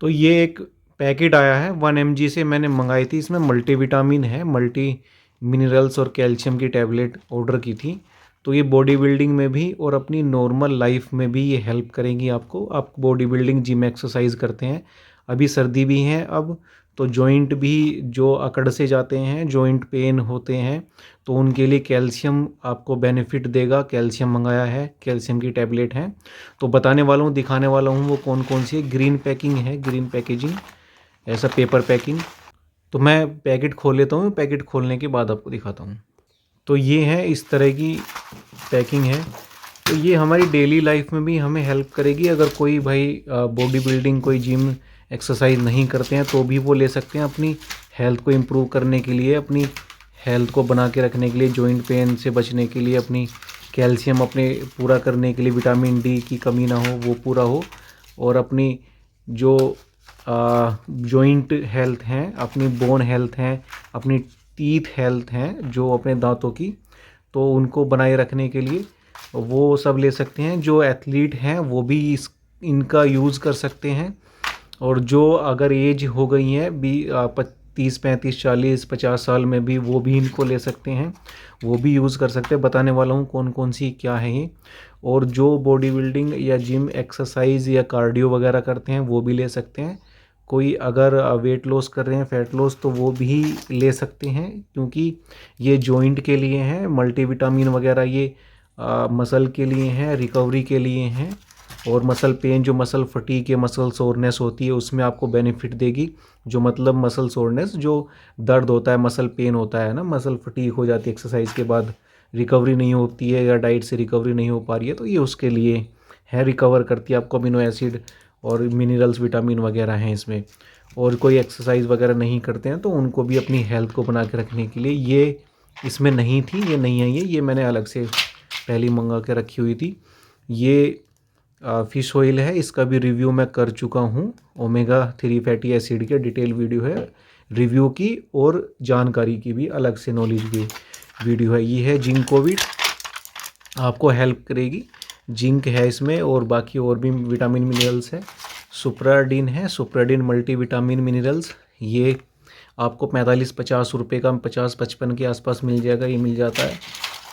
तो ये एक पैकेट आया है 1 mg से मैंने मंगाई थी। इसमें मल्टीविटामिन है, मल्टी मिनरल्स और कैल्शियम की टैबलेट ऑर्डर की थी। तो ये बॉडी बिल्डिंग में भी और अपनी नॉर्मल लाइफ में भी ये हेल्प करेंगी आपको। आप बॉडी बिल्डिंग जिम एक्सरसाइज करते हैं, अभी सर्दी भी है अब, तो जॉइंट भी जो अकड़ से जाते हैं, जॉइंट पेन होते हैं, तो उनके लिए कैल्शियम आपको बेनिफिट देगा। कैल्शियम मंगाया है, कैल्शियम की टैबलेट है। तो बताने वाला हूँ, दिखाने वाला हूँ वो कौन कौन सी है। ग्रीन पैकिंग है, ग्रीन पैकेजिंग, ऐसा पेपर पैकिंग। तो मैं पैकेट खोल लेता हूँ, पैकेट खोलने के बाद आपको दिखाता हूँ। तो ये है, इस तरह की पैकिंग है। तो ये हमारी डेली लाइफ में भी हमें हेल्प करेगी। अगर कोई भाई बॉडी बिल्डिंग, कोई जिम एक्सरसाइज नहीं करते हैं तो भी वो ले सकते हैं अपनी हेल्थ को इम्प्रूव करने के लिए, अपनी हेल्थ को बना के रखने के लिए, जॉइंट पेन से बचने के लिए, अपनी कैल्शियम अपने पूरा करने के लिए, विटामिन डी की कमी ना हो वो पूरा हो, और अपनी जो जॉइंट हेल्थ हैं, अपनी बोन हेल्थ हैं, अपनी टीथ हेल्थ हैं जो अपने दांतों की, तो उनको बनाए रखने के लिए वो सब ले सकते हैं। जो एथलीट हैं वो भी इनका यूज़ कर सकते हैं। और जो अगर एज हो गई है 30 35 40 50 साल में भी, वो भी इनको ले सकते हैं, वो भी यूज़ कर सकते हैं। बताने वाला हूँ कौन कौन सी क्या है ये। और जो बॉडी बिल्डिंग या जिम एक्सरसाइज या कार्डियो वगैरह करते हैं वो भी ले सकते हैं। कोई अगर वेट लॉस कर रहे हैं, फैट लॉस, तो वो भी ले सकते हैं, क्योंकि ये जॉइंट के लिए हैं। मल्टीविटामिन वगैरह ये मसल के लिए हैं, रिकवरी के लिए हैं। और मसल पेन, जो मसल फटीग या मसल सोरनेस होती है, उसमें आपको बेनिफिट देगी। जो मतलब मसल सोरनेस, जो दर्द होता है, मसल पेन होता है ना, मसल फटीग हो जाती है एक्सरसाइज के बाद, रिकवरी नहीं होती है या डाइट से रिकवरी नहीं हो पा रही है, तो ये उसके लिए है। रिकवर करती है आपको, अमीनो एसिड और मिनरल्स, विटामिन वगैरह हैं इसमें। और कोई एक्सरसाइज वगैरह नहीं करते हैं तो उनको भी अपनी हेल्थ को बना के रखने के लिए ये इसमें नहीं थी, ये नहीं आई है, ये मैंने अलग से पहले मंगा के रखी हुई थी। ये फ़िश ऑयल है, इसका भी रिव्यू मैं कर चुका हूँ। ओमेगा 3 फैटी एसिड के डिटेल वीडियो है रिव्यू की, और जानकारी की भी अलग से नॉलेज की वीडियो है। ये है जिंकोविट, आपको हेल्प करेगी। जिंक है इसमें, और बाकी और भी विटामिन मिनरल्स है। सुप्राडीन है, सुप्राडीन मल्टी विटामिन मिनरल्स। ये आपको 45-50 रुपये का, 50-55 के आसपास मिल जाएगा, ये मिल जाता है।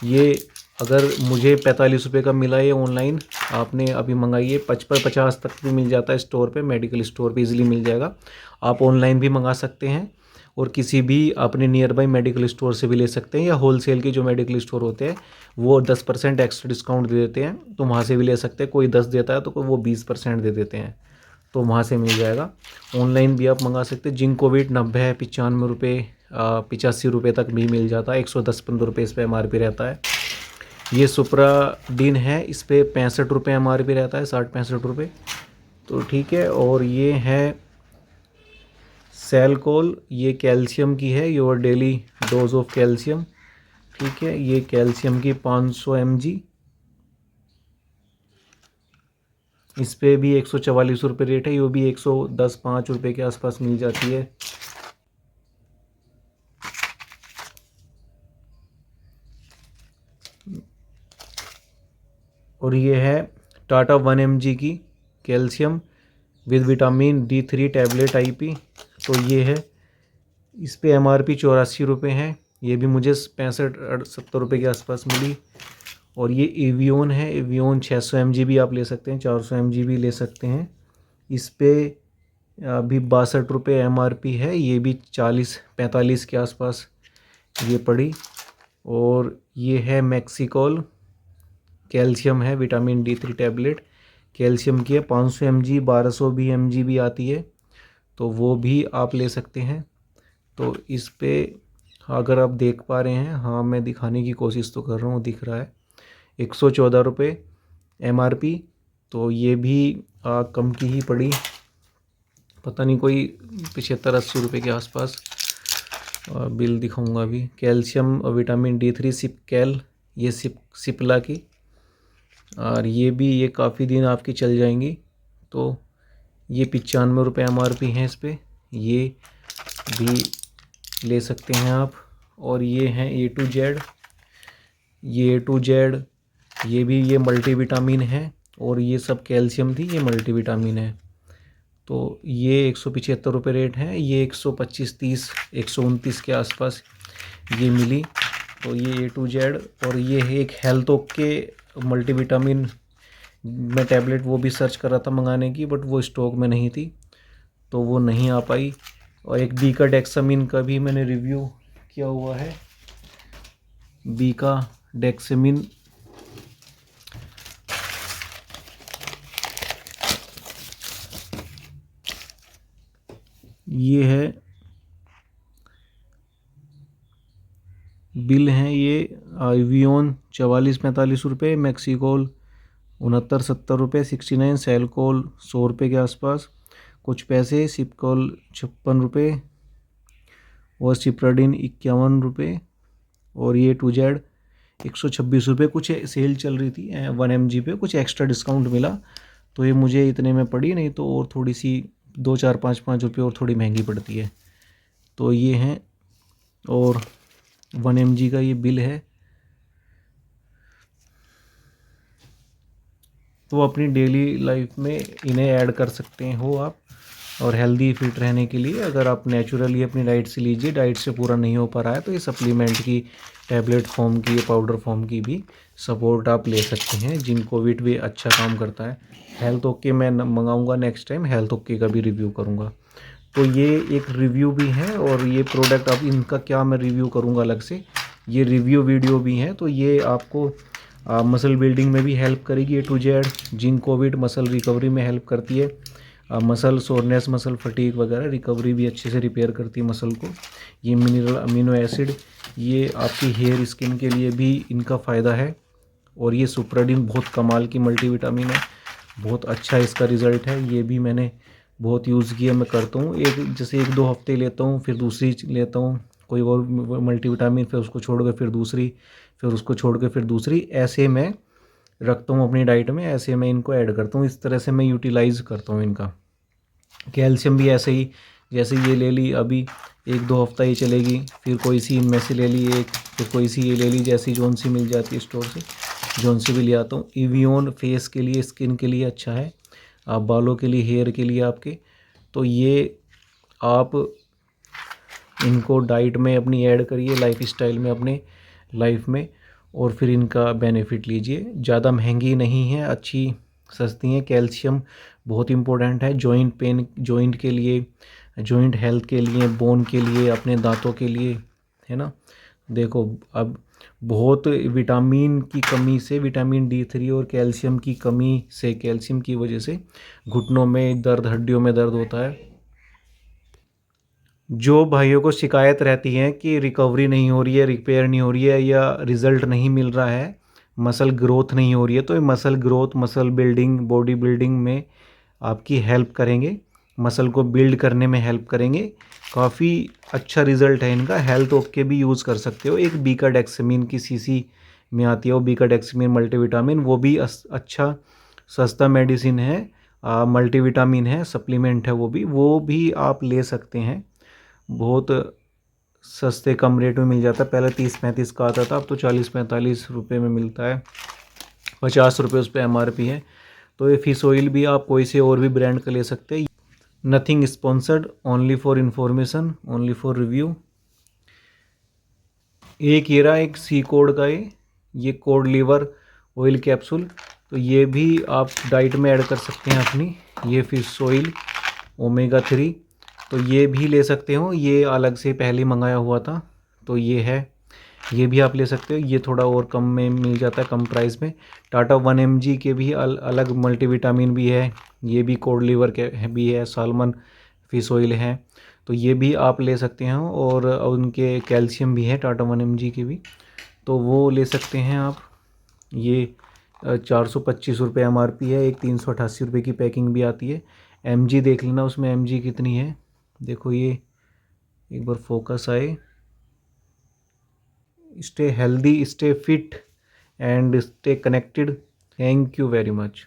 ये अगर मुझे 45 रुपये का मिला है ऑनलाइन, आपने अभी मंगाइए, 55-50 तक भी मिल जाता है स्टोर पे, मेडिकल स्टोर पे इजीली मिल जाएगा। आप ऑनलाइन भी मंगा सकते हैं, और किसी भी अपने नियर बाई मेडिकल स्टोर से भी ले सकते हैं, या होलसेल के जो मेडिकल स्टोर होते हैं वो 10% एक्स्ट्रा डिस्काउंट दे देते हैं, तो वहाँ से भी ले सकते हैं। कोई 10 देता है तो कोई वो 20% दे देते हैं, तो वहाँ से मिल जाएगा। ऑनलाइन भी आप मंगा सकते हैं। जिंकोविट 90 है, 95 रुपये, 85 रुपये तक भी मिल जाता है। 110-15 रुपये इस पर MRP रहता है। ये सुप्राडीन है, इस पर 65 रुपये MRP रहता है, 60-65 रुपये, तो ठीक है। और ये है सेलकोल, ये कैल्शियम की है, your daily dose of calcium, ठीक है। ये कैल्शियम की 500 mg, इस पे भी 144 रुपये रेट है, ये भी 110-5 रुपये के आसपास मिल जाती है। और ये है टाटा 1 mg की calcium with vitamin D3 tablet IP, तो ये है। इस पे MRP 84 रुपये है, ये भी मुझे 65-70 रुपये के आसपास मिली। और ये एवियन है, एवियन 600 mg भी आप ले सकते हैं, 400 mg भी ले सकते हैं। इस पे अभी 62 रुपये MRP है, ये भी 40-45 के आसपास ये पड़ी। और ये है मैक्सिकोल, कैल्शियम है, विटामिन D3 टैबलेट, कैल्शियम की है, 500 mg, 1200 भी mg भी आती है, तो वो भी आप ले सकते हैं। तो इस पे अगर आप देख पा रहे हैं, हाँ मैं दिखाने की कोशिश तो कर रहा हूँ, दिख रहा है 114 रुपये MRP, तो ये भी कम की ही पड़ी, पता नहीं कोई 75-80 रुपये के आसपास। बिल दिखाऊंगा अभी। कैल्शियम और विटामिन D3 सिपकैल, ये सिप्ला की, और ये भी, ये काफ़ी दिन आपकी चल जाएंगी। तो ये 95 रुपये MRP हैं इस पर, ये भी ले सकते हैं आप। और ये हैं A to Z, ये A to Z, ये भी, ये मल्टीविटामिन है, और ये सब कैल्शियम थी, ये मल्टीविटामिन है। तो ये 175 रुपये रेट है, ये 125, 30, 129 के आसपास ये मिली। तो ये A to Z। और ये है एक हेल्थ ओके मल्टीविटामिन में टैबलेट, वो भी सर्च कर रहा था मंगाने की, बट वो स्टॉक में नहीं थी तो वो नहीं आ पाई। और एक बीका डेक्सामिन का भी मैंने रिव्यू किया हुआ है। बीका डेक्सामिन ये है, बिल हैं ये आईवियोन 44-45 रुपये, मैक्सिकोल 69-70 रुपये, 69, सेलकोल 100 रुपये के आसपास कुछ पैसे, सिपकोल 56 रुपये और सिप्राडिन 51 रुपये और ये A to Z 126 रुपये। कुछ सेल चल रही थी 1 mg पे, कुछ एक्स्ट्रा डिस्काउंट मिला तो ये मुझे इतने में पड़ी, नहीं तो और थोड़ी सी 2, 4, 5 रुपये और थोड़ी महंगी पड़ती है। तो ये हैं, और 1 mg का ये बिल है। तो अपनी डेली लाइफ में इन्हें ऐड कर सकते हो आप, और हेल्दी फिट रहने के लिए अगर आप नेचुरली अपनी डाइट से लीजिए, डाइट से पूरा नहीं हो पा रहा है तो ये सप्लीमेंट की टैबलेट फॉर्म की, पाउडर फॉर्म की भी सपोर्ट आप ले सकते हैं। जिंकोविट भी अच्छा काम करता है। हेल्थ ओके मैं मंगाऊंगा नेक्स्ट टाइम, हेल्थ ओके का भी रिव्यू करूंगा। तो ये एक रिव्यू भी है, और ये प्रोडक्ट अब इनका क्या मैं रिव्यू करूंगा अलग से, ये रिव्यू वीडियो भी है। तो ये आपको मसल बिल्डिंग में भी हेल्प करेगी A to Z। Zincovit muscle recovery में हेल्प करती है, मसल सोरनेस, मसल फटीग वगैरह रिकवरी भी अच्छे से रिपेयर करती है मसल को। ये मिनरल अमीनो एसिड, ये आपकी हेयर स्किन के लिए भी इनका फ़ायदा है। और ये सुप्राडिन बहुत कमाल की मल्टीविटामिन है, बहुत अच्छा इसका रिज़ल्ट है। ये भी मैंने बहुत यूज़ किया, मैं करता हूँ जैसे 1-2 हफ्ते लेता हूँ, फिर दूसरी लेता हूँ कोई और मल्टीविटामिन, फिर उसको छोड़ कर फिर दूसरी, फिर उसको छोड़ कर फिर दूसरी, ऐसे मैं रखता हूँ अपनी डाइट में, ऐसे मैं इनको ऐड करता हूँ। इस तरह से मैं यूटिलाइज़ करता हूँ इनका। कैल्शियम भी ऐसे ही, जैसे ये ले ली अभी 1-2 हफ्ता ये चलेगी, फिर कोई सी इनमें से ले ली एक, फिर कोई सी ये ले ली, जैसी जोन सी मिल जाती है स्टोर से, जोन से भी ले आता हूँ। इवियोन फेस के लिए, स्किन के लिए अच्छा है, आप बालों के लिए, हेयर के लिए आपके। तो ये आप इनको डाइट में अपनी ऐड करिए, लाइफ स्टाइल में, अपने लाइफ में, और फिर इनका बेनिफिट लीजिए। ज़्यादा महंगी नहीं है, अच्छी सस्ती हैं। कैल्शियम बहुत इम्पोर्टेंट है जॉइंट पेन, जॉइंट के लिए, जॉइंट हेल्थ के लिए, बोन के लिए, अपने दांतों के लिए, है ना। देखो अब बहुत विटामिन की कमी से, विटामिन D3 और कैल्शियम की कमी से, कैल्शियम की वजह से घुटनों में दर्द, हड्डियों में दर्द होता है। जो भाइयों को शिकायत रहती है कि रिकवरी नहीं हो रही है, रिपेयर नहीं हो रही है, या रिज़ल्ट नहीं मिल रहा है, मसल ग्रोथ नहीं हो रही है, तो ये muscle growth, muscle building, body building में आपकी हेल्प करेंगे, मसल को बिल्ड करने में हेल्प करेंगे। काफ़ी अच्छा रिज़ल्ट है इनका। हेल्थ ओके भी यूज़ कर सकते हो। एक बीका डेक्सामिन की सीसी में आती है वो बीका डेक्सामिन मल्टीविटामिन, वो भी अच्छा सस्ता मेडिसिन है, मल्टीविटामिन है, सप्लीमेंट है, वो भी आप ले सकते हैं। बहुत सस्ते कम रेट में मिल जाता है। पहले 30-35 का आता था, अब तो 40-45 रुपये में मिलता है। 50 रुपये उस पर MRP है। तो ये फिश ऑयल भी आप कोई से और भी ब्रांड का ले सकते हैं। Nothing sponsored, only for information, only for review. एक ये रहा, एक सी कोड का ये कोड लीवर ऑयल कैप्सूल, तो ये भी आप डाइट में ऐड कर सकते हैं अपनी। ये फिश ऑयल omega 3, तो ये भी ले सकते हो। ये अलग से पहले मंगाया हुआ था, तो ये है, ये भी आप ले सकते हो। ये थोड़ा और कम में मिल जाता है, कम प्राइस में। टाटा 1 mg के भी अलग मल्टीविटामिन भी है, ये भी कोड लीवर के भी है, सालमन फिश ऑयल है, तो ये भी आप ले सकते हैं। और उनके कैल्शियम भी है टाटा 1 mg के भी, तो वो ले सकते हैं आप। ये 425 रुपये MRP है, एक 388 रुपये की पैकिंग भी आती है। mg देख लेना उसमें mg कितनी है, देखो ये एक बार फोकस आए। Stay healthy, stay fit and stay connected. Thank you very much.